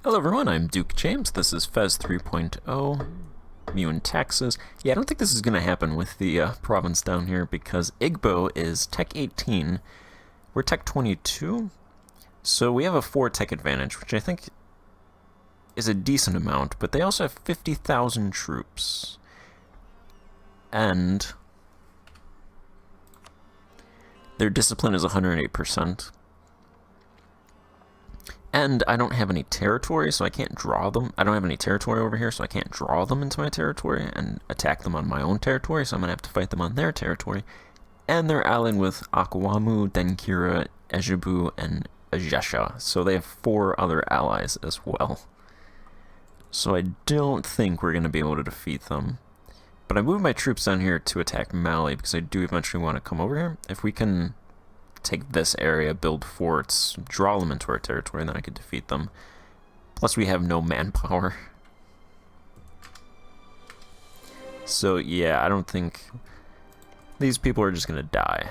Hello everyone, I'm Duke James. This is Fez 3.0, Meiou and Taxes. Yeah, I don't think this is going to happen with the province down here because Igbo is Tech 18. We're Tech 22, so we have a 4 tech advantage, which I think is a decent amount, but they also have 50,000 troops. And their discipline is 108%. And I don't have any territory, so I can't draw them. I don't have any territory over here, so I can't draw them into my territory and attack them on my own territory, so I'm going to have to fight them on their territory. And they're allying with Akwamu, Denkira, Ejibu, and Ajesha, so they have 4 other allies as well. So I don't think we're going to be able to defeat them. But I moved my troops down here to attack Mali, because I do eventually want to come over here. If we can take this area, build forts, draw them into our territory, and then I could defeat them. Plus we have no manpower. So yeah, I don't think these people are just gonna die.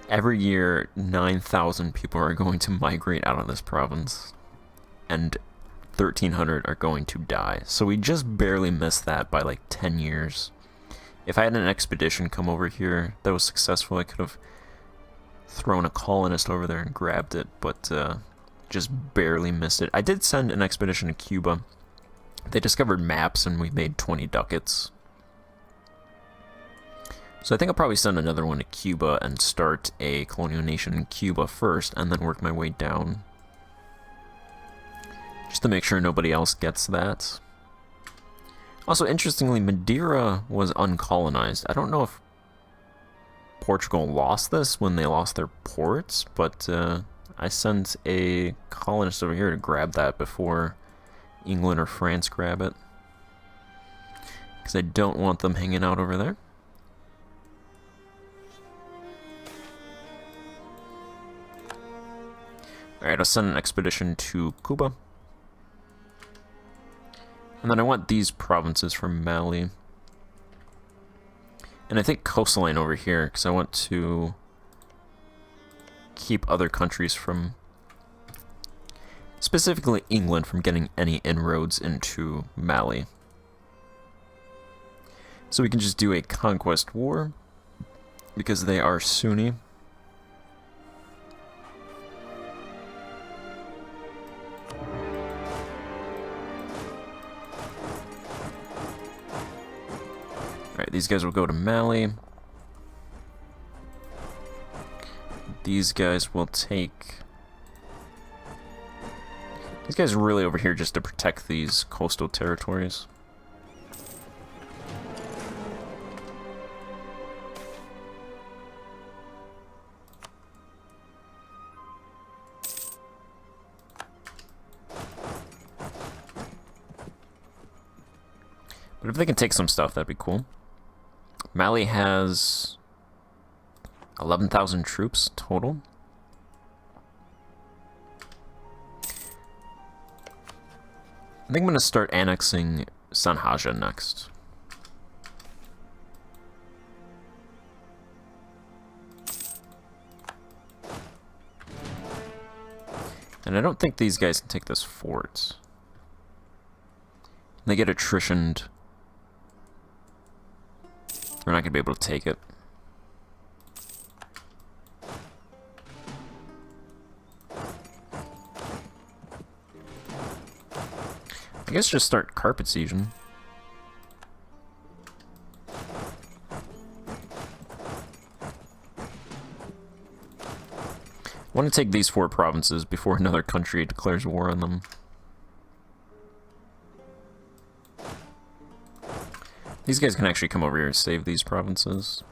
Every year 9,000 people are going to migrate out of this province, and 1,300 are going to die. So we just barely missed that by like 10 years. If I had an expedition come over here that was successful, I could have thrown a colonist over there and grabbed it, but just barely missed it. I did send an expedition to Cuba. They discovered maps and we made 20 ducats. So I think I'll probably send another one to Cuba and start a colonial nation in Cuba first, and then work my way down. Just to make sure nobody else gets that. Also, interestingly, Madeira was uncolonized. I don't know if Portugal lost this when they lost their ports, but I sent a colonist over here to grab that before England or France grab it. Because I don't want them hanging out over there. Alright, I'll send an expedition to Cuba. And then I want these provinces from Mali. And I think coastline over here, because I want to keep other countries from, specifically England, from getting any inroads into Mali. So we can just do a conquest war, because they are Sunni. Alright, these guys will go to Mali. These guys will take... These guys are really over here just to protect these coastal territories. But if they can take some stuff, that'd be cool. Mali has 11,000 troops total. I think I'm going to start annexing Sanhaja next. And I don't think these guys can take this fort. They get attritioned. We're not going to be able to take it. I guess just start carpet sieging. I want to take these 4 provinces before another country declares war on them. These guys can actually come over here and save these provinces.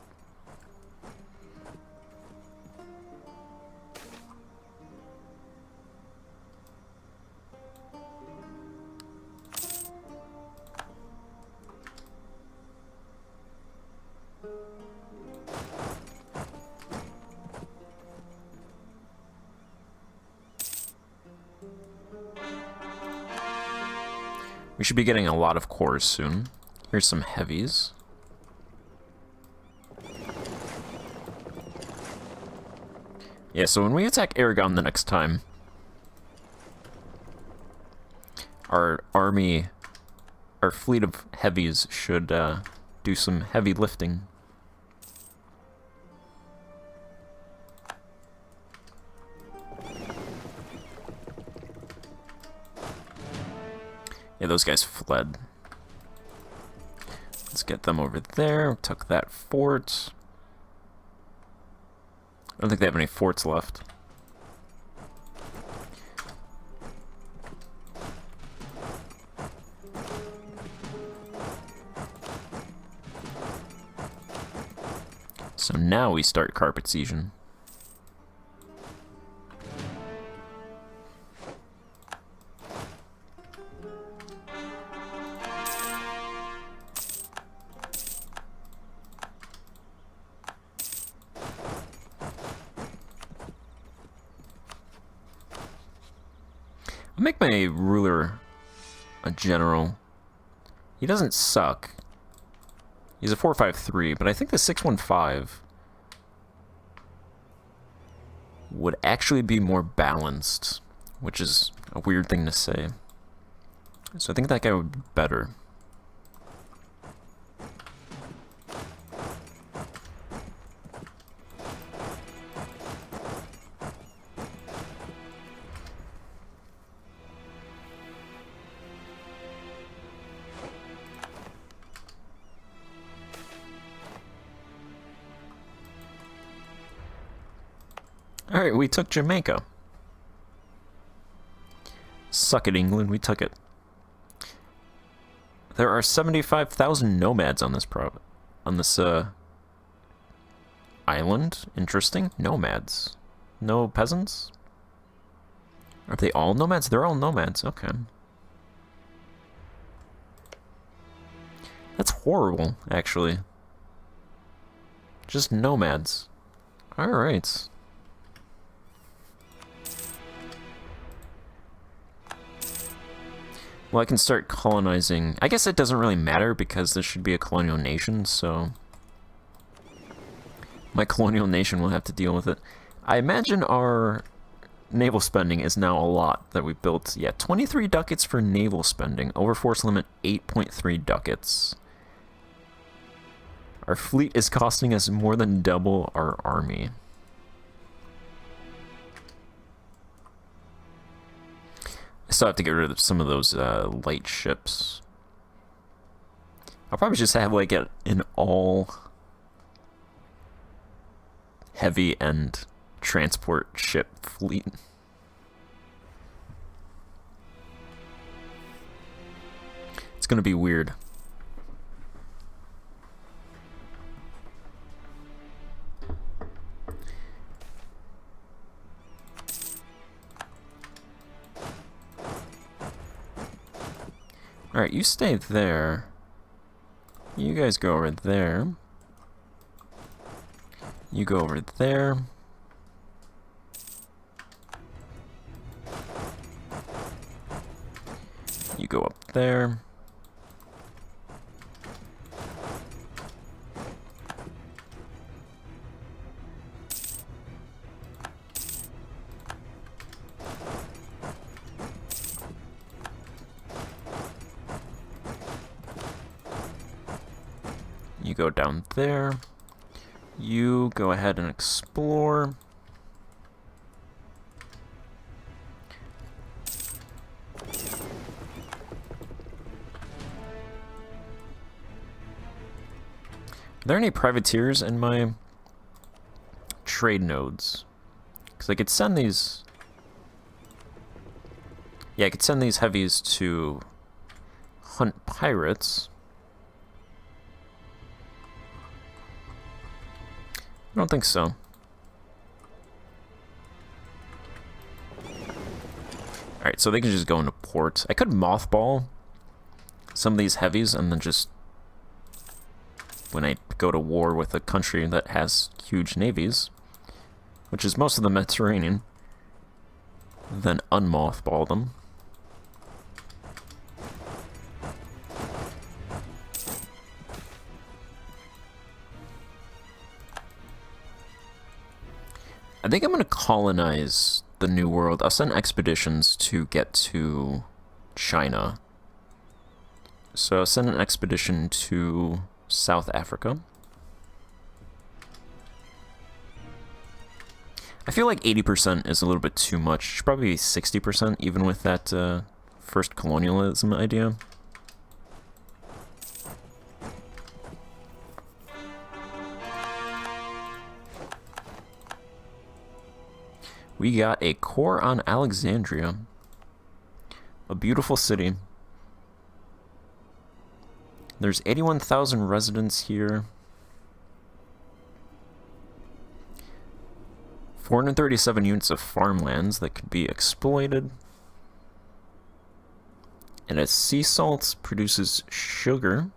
We should be getting a lot of cores soon. Here's some heavies. Yeah, so when we attack Aragon the next time, our fleet of heavies should do some heavy lifting. Yeah, those guys fled. Let's get them over there. Took that fort. I don't think they have any forts left. So now we start carpet sieging. I'll make my ruler a general. He doesn't suck. He's a 453, but I think the 615 would actually be more balanced, which is a weird thing to say. So I think that guy would be better. Alright, we took Jamaica. Suck it, England, we took it. There are 75,000 nomads on this island. Interesting. Nomads. No peasants? Are they all nomads? They're all nomads, okay. That's horrible, actually. Just nomads. Alright. Well, I can start colonizing. I guess it doesn't really matter because this should be a colonial nation, so my colonial nation will have to deal with it. I imagine our naval spending is now a lot that we built. Yeah, 23 ducats for naval spending. Overforce limit 8.3 ducats. Our fleet is costing us more than double our army. I still have to get rid of some of those light ships. I'll probably just have like an all heavy and transport ship fleet. It's gonna be weird. Alright, you stay there. You guys go over there. You go over there. You go up there. You go down there. You go ahead and explore. Are there any privateers in my trade nodes? Because I could send these... Yeah, I could send these heavies to hunt pirates. I don't think so. Alright, so they can just go into port. I could mothball some of these heavies and then just... when I go to war with a country that has huge navies, which is most of the Mediterranean, then unmothball them. I think I'm going to colonize the New World. I'll send expeditions to get to China. So I'll send an expedition to South Africa. I feel like 80% is a little bit too much. It should probably be 60%, even with that first colonialism idea. We got a core on Alexandria. A beautiful city. There's 81,000 residents here. 437 units of farmlands that could be exploited. And as sea salt produces sugar.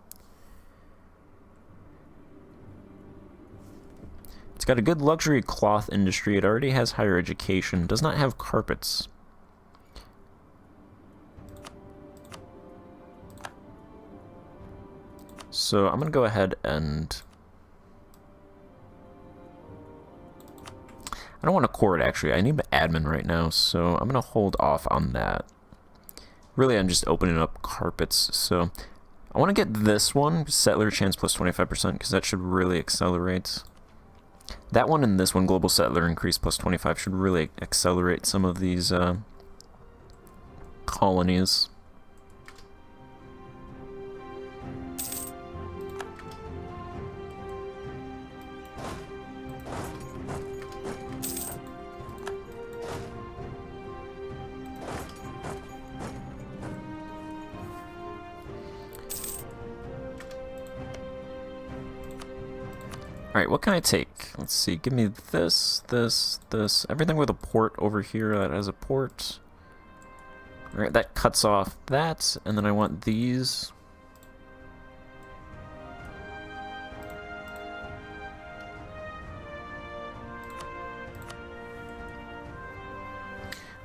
It's got a good luxury cloth industry. It already has higher education. Does not have carpets. So I'm going to go ahead and... I don't want to core it, actually. I need admin right now, so I'm going to hold off on that. Really, I'm just opening up carpets, so... I want to get this one, settler chance plus 25%, because that should really accelerate. That one and this one, global settler increase plus 25, should really accelerate some of these colonies. Alright, what can I take? Let's see, give me this, this, this. Everything with a port over here that has a port. Alright, that cuts off that, and then I want these.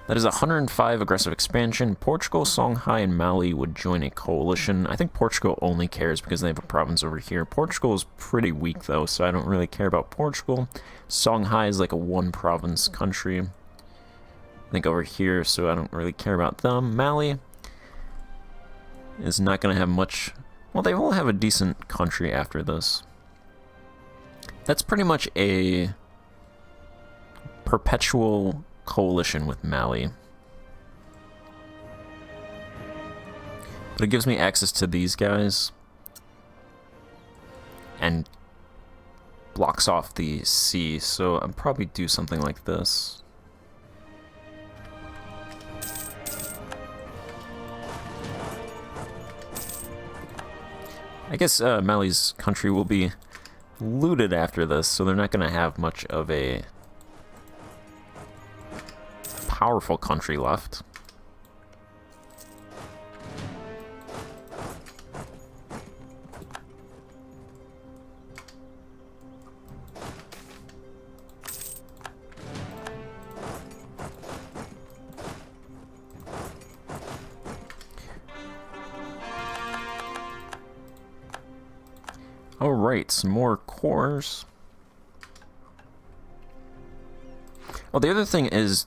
That is 105 aggressive expansion. Portugal, Songhai, and Mali would join a coalition. I think Portugal only cares because they have a province over here. Portugal is pretty weak, though, so I don't really care about Portugal. Songhai is like a one-province country, I think, over here, so I don't really care about them. Mali is not going to have much... Well, they will have a decent country after this. That's pretty much a perpetual coalition with Mali. But it gives me access to these guys and blocks off the sea, so I'll probably do something like this. I guess Mali's country will be looted after this, so they're not going to have much of a powerful country left. Alright, some more cores. Oh, the other thing is,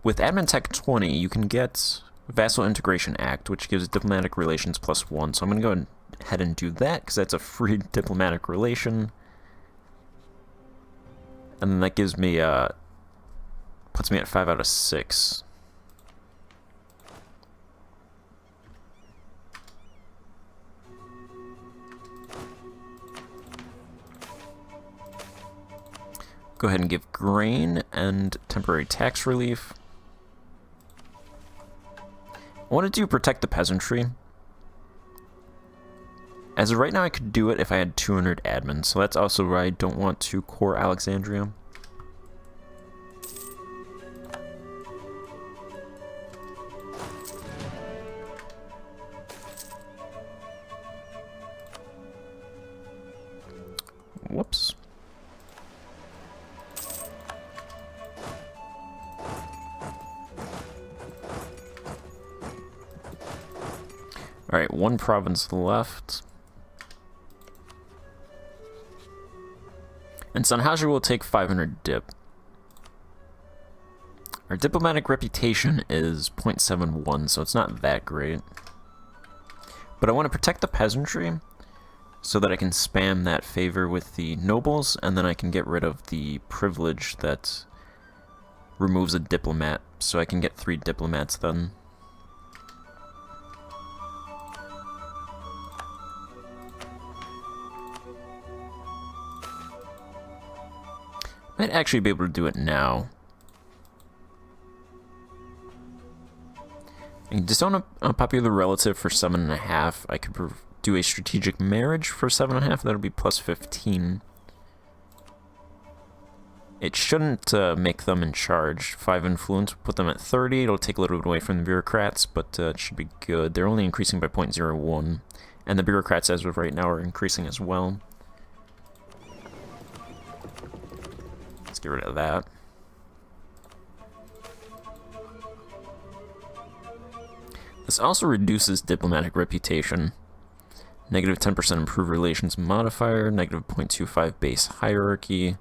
with Admin Tech 20, you can get Vassal Integration Act, which gives diplomatic relations +1. So I'm going to go ahead and do that, because that's a free diplomatic relation. And then that gives me, puts me at 5 out of 6. Go ahead and give grain and temporary tax relief. I want to do protect the peasantry. As of right now, I could do it if I had 200 admins, so that's also why I don't want to core Alexandria. Whoops. Alright, one province left. And Sanhaja will take 500 dip. Our diplomatic reputation is 0.71, so it's not that great. But I want to protect the peasantry so that I can spam that favor with the nobles, and then I can get rid of the privilege that removes a diplomat, so I can get 3 diplomats then. Might actually be able to do it now. I can disown a unpopular relative for 7.5. I could do a strategic marriage for 7.5. That'll be plus 15. It shouldn't make them in charge. 5 influence, put them at 30. It'll take a little bit away from the bureaucrats, but it should be good. They're only increasing by 0.01. And the bureaucrats, as of right now, are increasing as well. Let's get rid of that. This also reduces diplomatic reputation. Negative 10% improved relations modifier, negative 0.25 base hierarchy,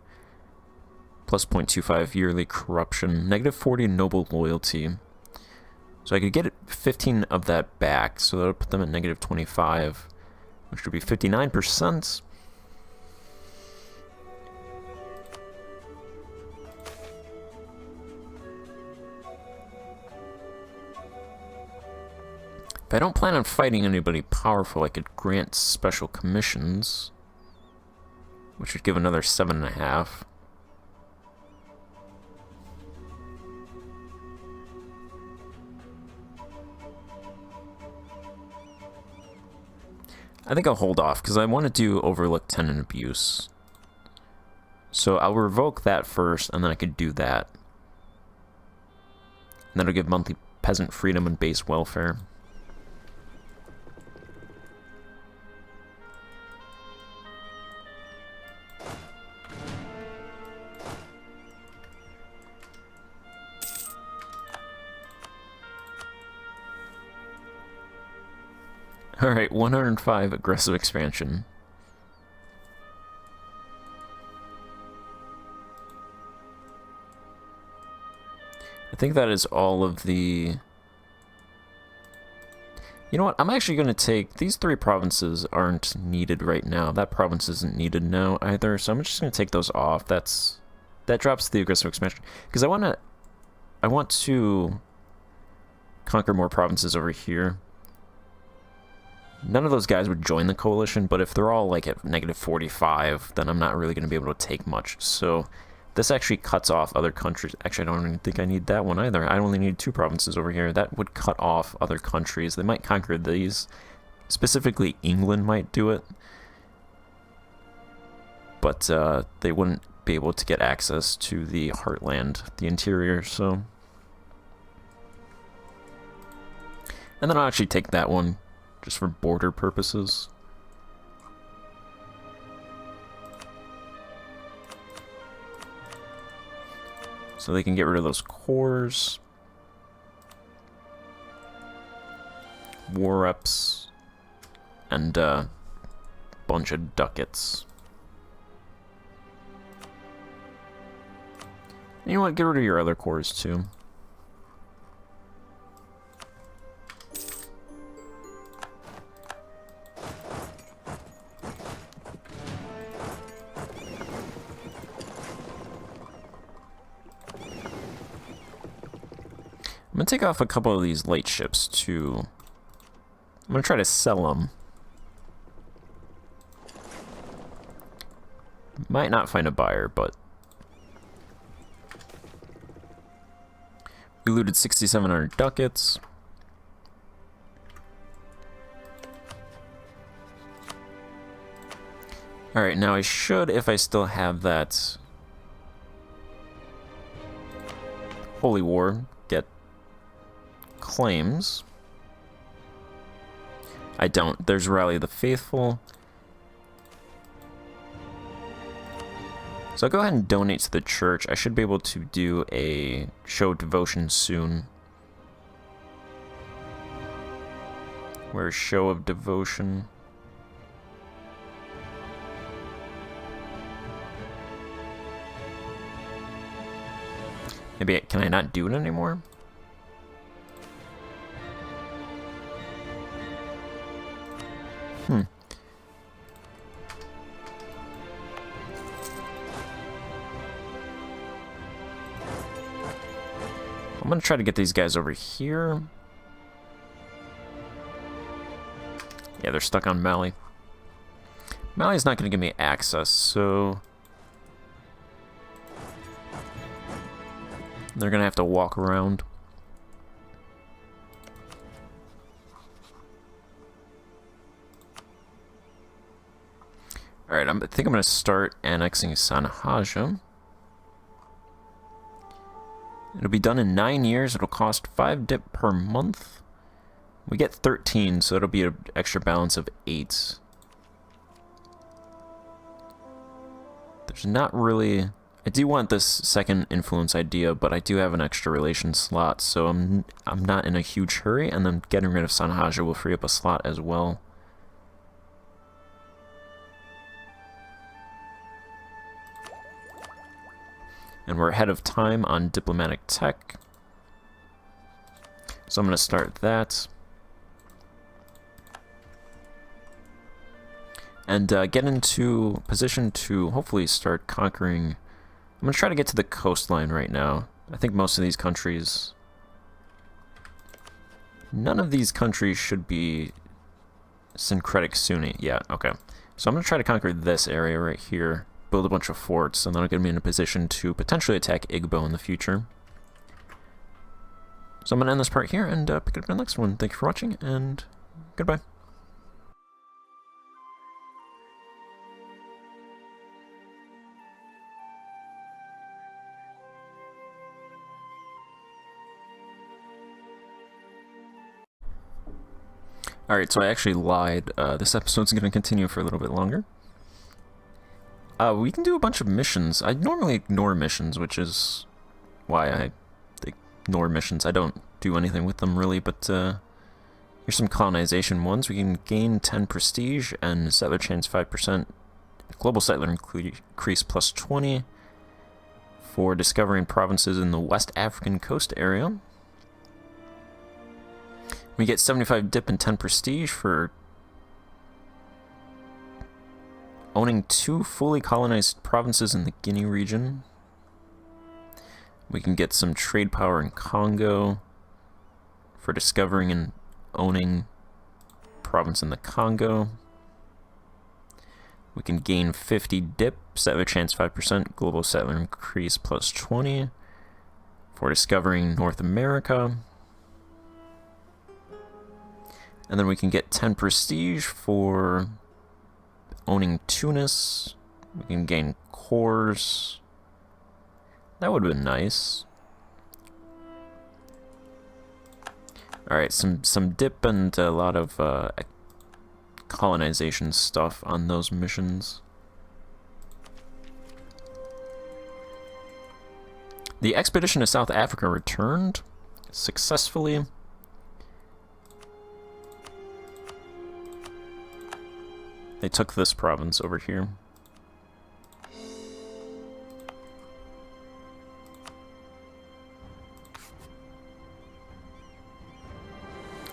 plus 0.25 yearly corruption, negative 40 noble loyalty. So I could get 15 of that back, so that'll put them at negative 25, which would be 59%. If I don't plan on fighting anybody powerful, I could grant special commissions, which would give another 7.5. I think I'll hold off, because I want to do Overlook Tenant Abuse. So I'll revoke that first, and then I could do that. And that'll give monthly peasant freedom and base welfare. Alright, 105 aggressive expansion. I think that is all of the... You know what, I'm actually going to take... These 3 provinces aren't needed right now. That province isn't needed now either, so I'm just going to take those off. That drops the aggressive expansion. Because I want to conquer more provinces over here. None of those guys would join the coalition, but if they're all like at negative 45, then I'm not really going to be able to take much. So this actually cuts off other countries. Actually, I don't even think I need that one either. I only need 2 provinces over here. That would cut off other countries. They might conquer these. Specifically, England might do it. But they wouldn't be able to get access to the heartland, the interior, so... And then I'll actually take that one. Just for border purposes. So they can get rid of those cores. War reps. And a bunch of ducats. You know what? Get rid of your other cores too. I'm going to take off a couple of these light ships, too. I'm going to try to sell them. Might not find a buyer, but... We looted 6,700 ducats. Alright, now I should, if I still have that... Holy War, get... claims. I don't. There's Rally the Faithful. So I'll go ahead and donate to the church. I should be able to do a show of devotion soon. Where's show of devotion? Maybe, can I not do it anymore? Hmm. I'm gonna try to get these guys over here. Yeah, they're stuck on Mali. Mali's not gonna give me access, so they're gonna have to walk around. Alright, I think I'm gonna start annexing Sanhaja. It'll be done in 9 years. It'll cost 5 dip per month. We get 13, so it'll be an extra balance of 8. There's not really... I do want this second influence idea, but I do have an extra relation slot, so I'm not in a huge hurry, and then getting rid of Sanhaja will free up a slot as well. And we're ahead of time on diplomatic tech. So I'm going to start that. And get into position to hopefully start conquering. I'm going to try to get to the coastline right now. I think most of these countries... None of these countries should be syncretic Sunni. Yeah, okay. So I'm going to try to conquer this area right here. Build a bunch of forts, and then I'll get me in a position to potentially attack Igbo in the future. So I'm going to end this part here and pick it up in the next one. Thank you for watching, and goodbye. Alright, so I actually lied. This episode's going to continue for a little bit longer. We can do a bunch of missions. I normally ignore missions, which is why I ignore missions. I don't do anything with them, really, but here's some colonization ones. We can gain 10 prestige and settler chance 5%. Global settler increase plus 20 for discovering provinces in the West African coast area. We get 75 dip and 10 prestige for owning 2 fully colonized provinces in the Guinea region. We can get some trade power in Congo for discovering and owning province in the Congo. We can gain 50 dip, settler chance 5%, global settler increase plus 20 for discovering North America. And then we can get 10 prestige for owning Tunis. We can gain cores. That would have been nice. Alright, some dip and a lot of colonization stuff on those missions. The expedition to South Africa returned successfully. They took this province over here.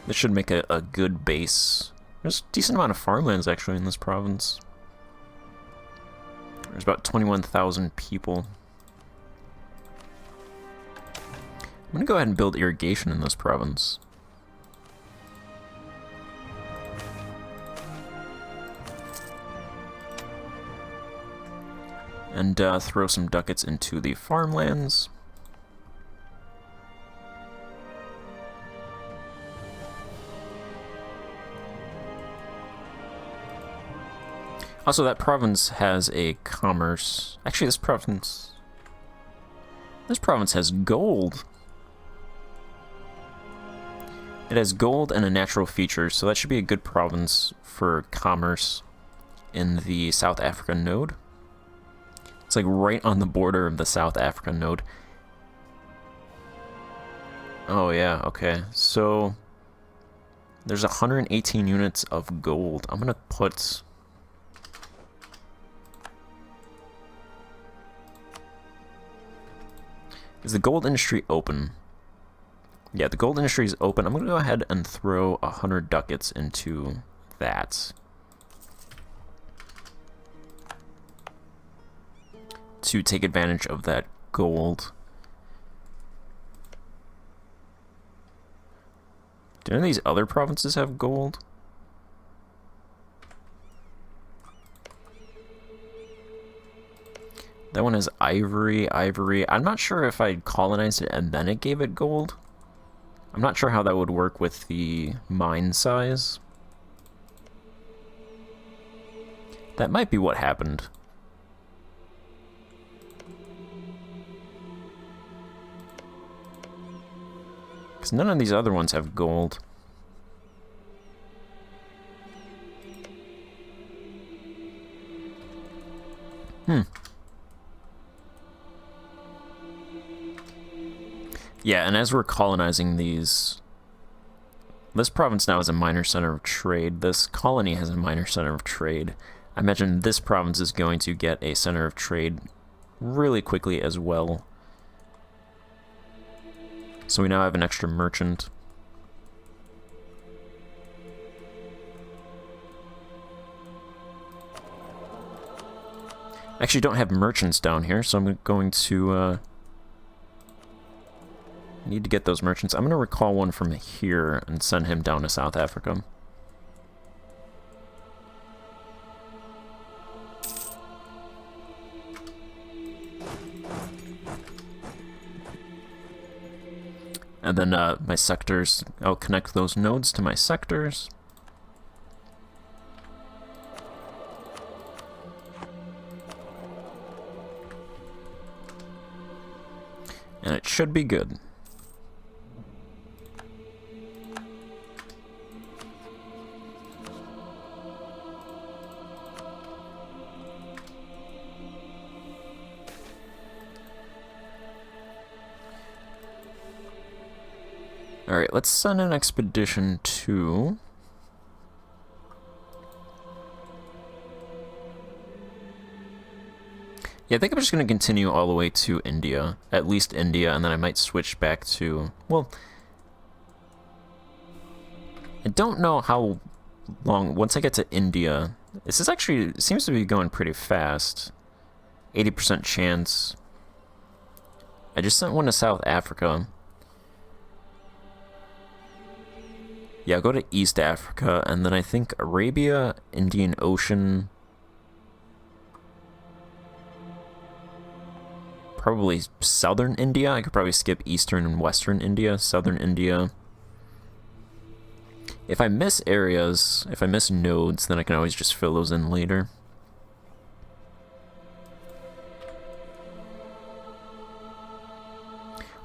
This should make a good base. There's a decent amount of farmlands actually in this province. There's about 21,000 people. I'm gonna go ahead and build irrigation in this province. And throw some ducats into the farmlands. Also, that province has a commerce. Actually, this province has gold. It has gold and a natural feature, so that should be a good province for commerce in the South Africa node. It's like right on the border of the South Africa node. Oh yeah, okay. So there's 118 units of gold. I'm gonna put... Is the gold industry open? Yeah, the gold industry is open. I'm going to go ahead and throw 100 ducats into that. To take advantage of that gold. Do any of these other provinces have gold? That one has ivory. I'm not sure if I colonized it and then it gave it gold. I'm not sure how that would work with the mine size. That might be what happened. Because none of these other ones have gold. Yeah, and as we're colonizing these... This province now is a minor center of trade. This colony has a minor center of trade. I imagine this province is going to get a center of trade really quickly as well. So we now have an extra merchant. I actually don't have merchants down here, so I'm going to need to get those merchants. I'm going to recall one from here and send him down to South Africa. And then my sectors, I'll connect those nodes to my sectors. And it should be good. Alright, let's send an expedition to... Yeah, I think I'm just going to continue all the way to India. At least India, and then I might switch back to... Well... I don't know how long... Once I get to India... This is actually... It seems to be going pretty fast. 80% chance. I just sent one to South Africa. Yeah, I'll go to East Africa, and then I think Arabia, Indian Ocean... Probably southern India. I could probably skip eastern and western India. Southern India. If I miss areas, if I miss nodes, then I can always just fill those in later.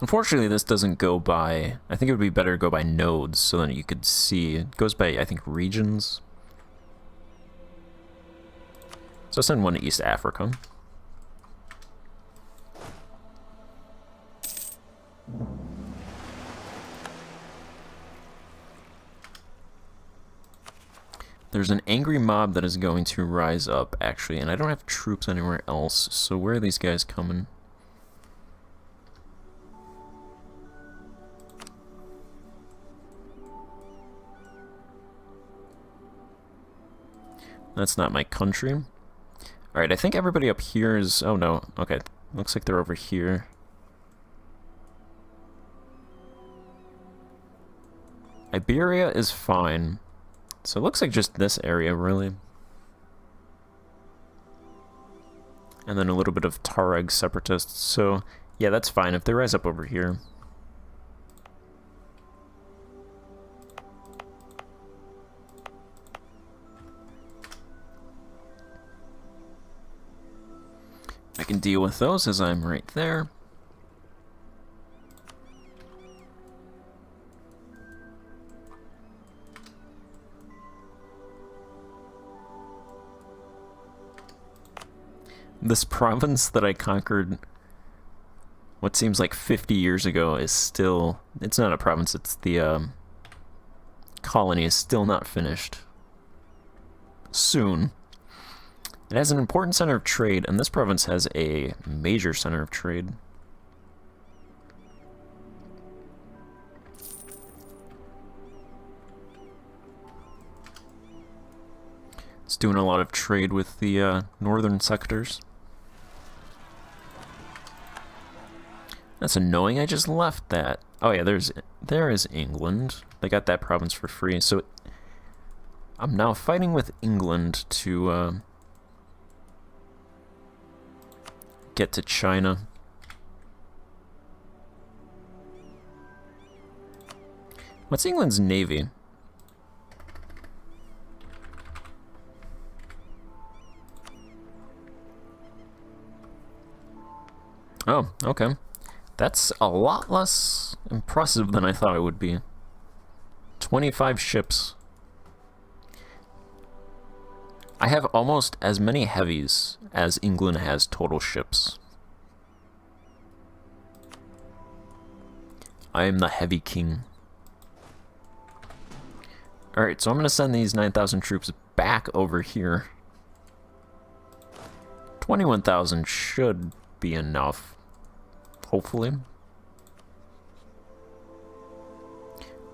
Unfortunately, this doesn't go by... I think it would be better to go by nodes so that you could see. It goes by, I think, regions. So I'll send one to East Africa. There's an angry mob that is going to rise up, actually, and I don't have troops anywhere else, so where are these guys coming? That's not my country. Alright, I think everybody up here is... Oh, no. Okay. Looks like they're over here. Iberia is fine. So it looks like just this area, really. And then a little bit of Tuareg separatists. So, yeah, that's fine if they rise up over here. I can deal with those as I'm right there. This province that I conquered what seems like 50 years ago is still... It's not a province, it's the colony is still not finished. Soon. It has an important center of trade, and this province has a major center of trade. It's doing a lot of trade with the northern sectors. That's annoying, I just left that. Oh yeah, there is England. They got that province for free, so I'm now fighting with England to get to China. What's England's navy? Oh, okay. That's a lot less impressive than I thought it would be. 25 ships. I have almost as many heavies as England has total ships. I am the heavy king. Alright, so I'm going to send these 9,000 troops back over here. 21,000 should be enough. Hopefully.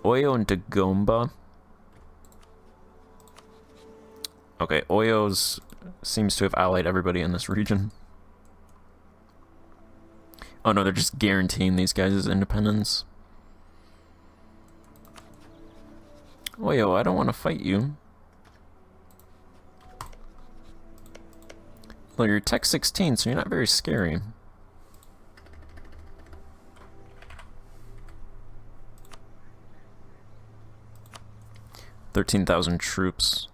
Oyo and Dagomba. Okay, Oyo's seems to have allied everybody in this region. Oh no, they're just guaranteeing these guys' independence. Oyo, I don't want to fight you. Well, you're Tech 16, so you're not very scary. $13,000 troops.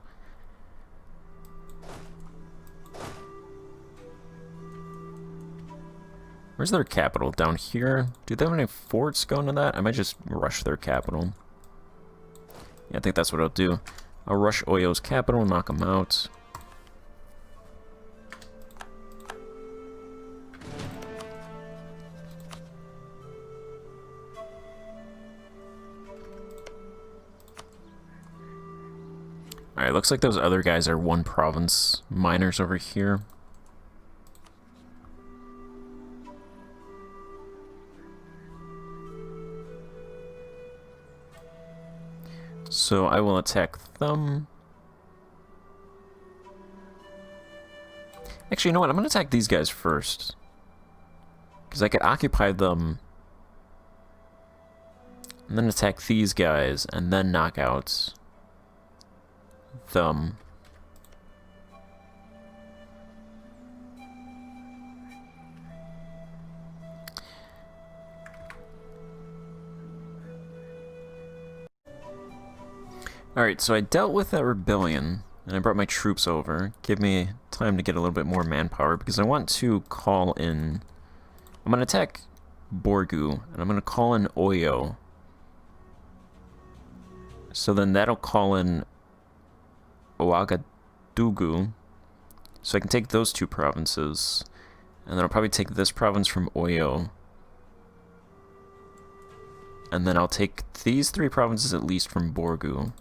Where's their capital? Down here? Do they have any forts going to that? I might just rush their capital. Yeah, I think that's what I'll do. I'll rush Oyo's capital, knock him out. Alright, looks like those other guys are one province miners over here. So I will attack them. Actually, you know what? I'm going to attack these guys first. Because I could occupy them. And then attack these guys. And then knock out them. Alright, so I dealt with that rebellion, and I brought my troops over. Give me time to get a little bit more manpower, because I want to call in... I'm going to attack Borgu, and I'm going to call in Oyo. So then that'll call in Ouagadougou, so I can take those two provinces. And then I'll probably take this province from Oyo. And then I'll take these three provinces at least from Borgu.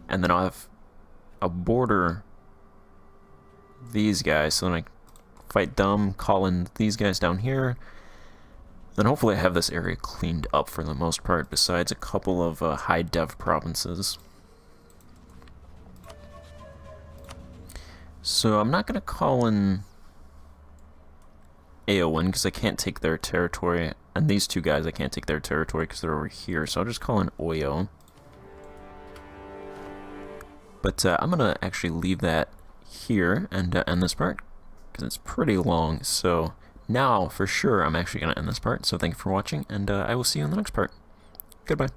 And then I'll have a border these guys, so then I fight them, call in these guys down here. Then hopefully I have this area cleaned up for the most part, besides a couple of high dev provinces. So I'm not going to call in Aowen, because I can't take their territory. And these two guys, I can't take their territory because they're over here, so I'll just call in Oyo. But I'm going to actually leave that here and end this part, because it's pretty long. So now, for sure, I'm actually going to end this part. So thank you for watching, and I will see you in the next part. Goodbye.